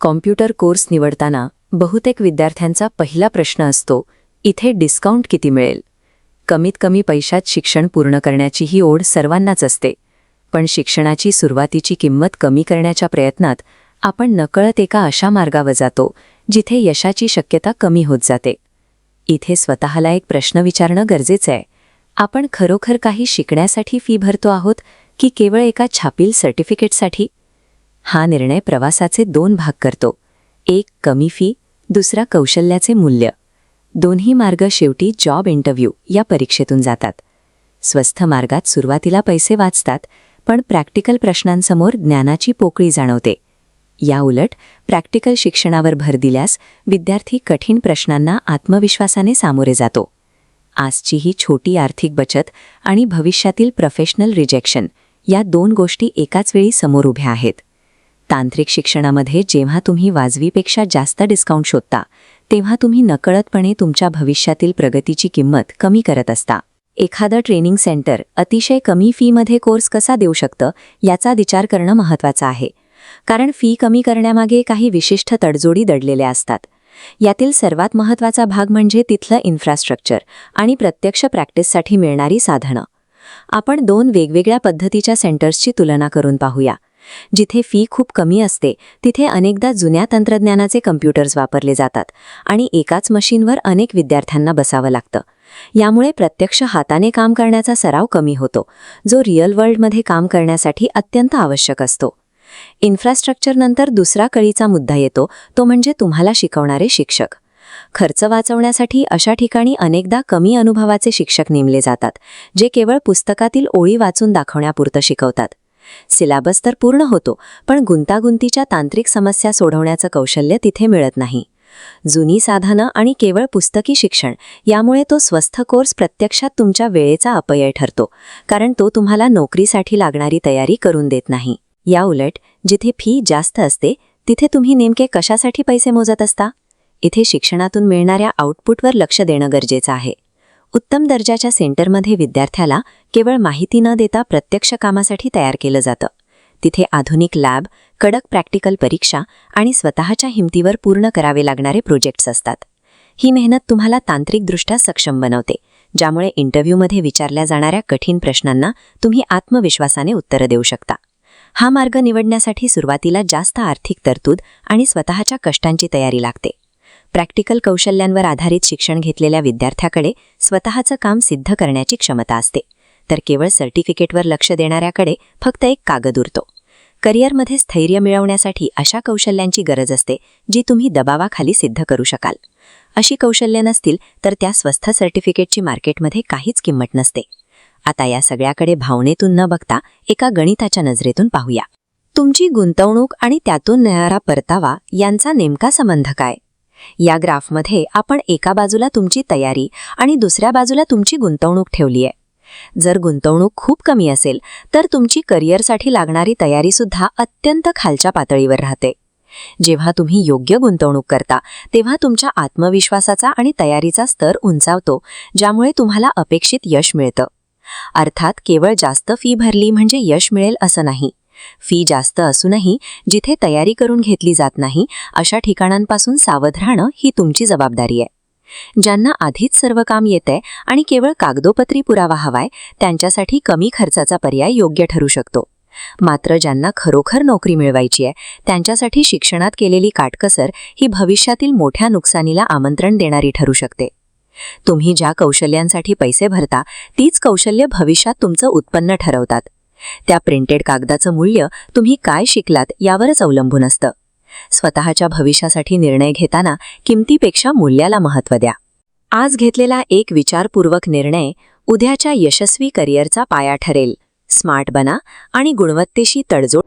Computer course निवडताना बहुतेक विद्यार्थ्यांचा पहिला प्रश्न असतो, इथे डिस्काउंट किती मिळेल? कमीत कमी पैशात शिक्षण पूर्ण करण्याची ही ओढ सर्वांनाच असते, पण शिक्षणाची सुरुवातीची किंमत कमी करण्याच्या प्रयत्नात आपण नकळत एका अशा मार्गावर जातो, जिथे यशाची शक्यता कमी होत जाते. इथे स्वतःला एक प्रश्न विचारणं गरजेचं आहे. आपण खरोखर काही शिकण्यासाठी फी भरतो आहोत की केवळ एका छापील सर्टिफिकेटसाठी? हा निर्णय प्रवासाचे 2 भाग करतो. एक कमी फी, दुसरा कौशल्याचे मूल्य. दोन्ही मार्ग शेवटी जॉब इंटरव्ह्यू या परीक्षेतून जातात. स्वस्थ मार्गात सुरुवातीला पैसे वाचतात, पण प्रॅक्टिकल प्रश्नांसमोर ज्ञानाची पोकळी जाणवते. या उलट प्रॅक्टिकल शिक्षणावर भर दिल्यास विद्यार्थी कठीण प्रश्नांना आत्मविश्वासाने सामोरे जातो. आजची ही छोटी आर्थिक बचत आणि भविष्यातील प्रोफेशनल रिजेक्शन या 2 गोष्टी एकाच वेळी समोर उभ्या आहेत. तांत्रिक शिक्षणामध्ये जेव्हा तुम्ही वाजवीपेक्षा जास्त डिस्काउंट शोधता, तेव्हा तुम्ही नकळतपणे तुमच्या भविष्यातील प्रगतीची किंमत कमी करत असता. एखादं ट्रेनिंग सेंटर अतिशय कमी फीमध्ये कोर्स कसा देऊ शकतं याचा विचार करणं महत्त्वाचं आहे. कारण फी कमी करण्यामागे काही विशिष्ट तडजोडी दडलेल्या असतात. यातील सर्वात महत्त्वाचा भाग म्हणजे तिथलं इन्फ्रास्ट्रक्चर आणि प्रत्यक्ष प्रॅक्टिससाठी मिळणारी साधनं. आपण 2 वेगवेगळ्या पद्धतीच्या सेंटर्सची तुलना करून पाहूया. जिथे फी खूप कमी असते तिथे अनेकदा जुन्या तंत्रज्ञानाचे कम्प्युटर्स वापरले जातात आणि एकाच मशीनवर अनेक विद्यार्थ्यांना बसावं लागतं. यामुळे प्रत्यक्ष हाताने काम करण्याचा सराव कमी होतो, जो रिअल वर्ल्डमध्ये काम करण्यासाठी अत्यंत आवश्यक असतो. इन्फ्रास्ट्रक्चरनंतर दुसरा कळीचा मुद्दा येतो, तो म्हणजे तुम्हाला शिकवणारे शिक्षक. खर्च वाचवण्यासाठी अशा ठिकाणी अनेकदा कमी अनुभवाचे शिक्षक नेमले जातात, जे केवळ पुस्तकातील ओळी वाचून दाखवण्यापुरतं शिकवतात. सिलेबस तर पूर्ण होतो, पण गुंतागुंतीच्या तांत्रिक समस्या सोडवण्याचं कौशल्य तिथे मिळत नाही. जुनी साधनं आणि केवळ पुस्तकी शिक्षण यामुळे तो स्वस्थ कोर्स प्रत्यक्षात तुमच्या वेळेचा अपव्यय ठरतो, कारण तो तुम्हाला नोकरीसाठी लागणारी तयारी करून देत नाही. या उलट जिथे फी जास्त असते तिथे तुम्ही नेमके कशासाठी पैसे मोजत असता? इथे शिक्षणातून मिळणाऱ्या आउटपुटवर लक्ष देणं गरजेचं आहे. उत्तम दर्जाच्या सेंटरमध्ये विद्यार्थ्याला केवळ माहिती न देता प्रत्यक्ष कामासाठी तयार केलं जातं. तिथे आधुनिक लॅब, कडक प्रॅक्टिकल परीक्षा आणि स्वतःच्या हिमतीवर पूर्ण करावे लागणारे प्रोजेक्ट्स असतात. ही मेहनत तुम्हाला तांत्रिकदृष्ट्या सक्षम बनवते, ज्यामुळे इंटरव्ह्यूमध्ये विचारल्या जाणाऱ्या कठीण प्रश्नांना तुम्ही आत्मविश्वासाने उत्तरं देऊ शकता. हा मार्ग निवडण्यासाठी सुरुवातीला जास्त आर्थिक तरतूद आणि स्वतःच्या कष्टांची तयारी लागते. प्रॅक्टिकल कौशल्यांवर आधारित शिक्षण घेतलेल्या विद्यार्थ्याकडे स्वतःचं काम सिद्ध करण्याची क्षमता असते, तर केवळ सर्टिफिकेटवर लक्ष देणाऱ्याकडे फक्त एक कागद उरतो. करिअरमध्ये स्थैर्य मिळवण्यासाठी अशा कौशल्यांची गरज असते, जी तुम्ही दबावाखाली सिद्ध करू शकाल. अशी कौशल्य नसतील तर त्या स्वस्थ सर्टिफिकेटची मार्केटमध्ये काहीच किंमत नसते. आता या सगळ्याकडे भावनेतून न बघता एका गणिताच्या नजरेतून पाहूया. तुमची गुंतवणूक आणि त्यातून मिळणारा परतावा यांचा नेमका संबंध काय? या ग्राफमध्ये आपण एका बाजूला तुमची तयारी आणि दुसऱ्या बाजूला तुमची गुंतवणूक ठेवली आहे. जर गुंतवणूक खूप कमी असेल तर तुमची करिअरसाठी लागणारी तयारीसुद्धा अत्यंत खालच्या पातळीवर राहते. जेव्हा तुम्ही योग्य गुंतवणूक करता तेव्हा तुमच्या आत्मविश्वासाचा आणि तयारीचा स्तर उंचावतो, ज्यामुळे तुम्हाला अपेक्षित यश मिळतं. अर्थात केवळ जास्त फी भरली म्हणजे यश मिळेल असं नाही. फी जास्त असूनही जिथे तयारी करून घेतली जात नाही अशा ठिकाणांपासून सावध राहणं ही तुमची जबाबदारी आहे. ज्यांना आधीच सर्व काम येतंय आणि केवळ कागदोपत्री पुरावा हवाय, त्यांच्यासाठी कमी खर्चाचा पर्याय योग्य ठरू शकतो. मात्र ज्यांना खरोखर नोकरी मिळवायची आहे, त्यांच्यासाठी शिक्षणात केलेली काटकसर ही भविष्यातील मोठ्या नुकसानीला आमंत्रण देणारी ठरू शकते. तुम्ही ज्या कौशल्यांसाठी पैसे भरता तीच कौशल्य भविष्यात तुमचं उत्पन्न ठरवतात. त्या प्रिंटेड कागदाचं मूल्य तुम्ही काय शिकलात यावरच अवलंबून असतं. स्वतःच्या भविष्यासाठी निर्णय घेताना किमतीपेक्षा मूल्याला महत्त्व द्या. आज घेतलेला एक विचारपूर्वक निर्णय उद्याच्या यशस्वी करिअरचा पाया ठरेल. स्मार्ट बना आणि गुणवत्तेशी तडजोड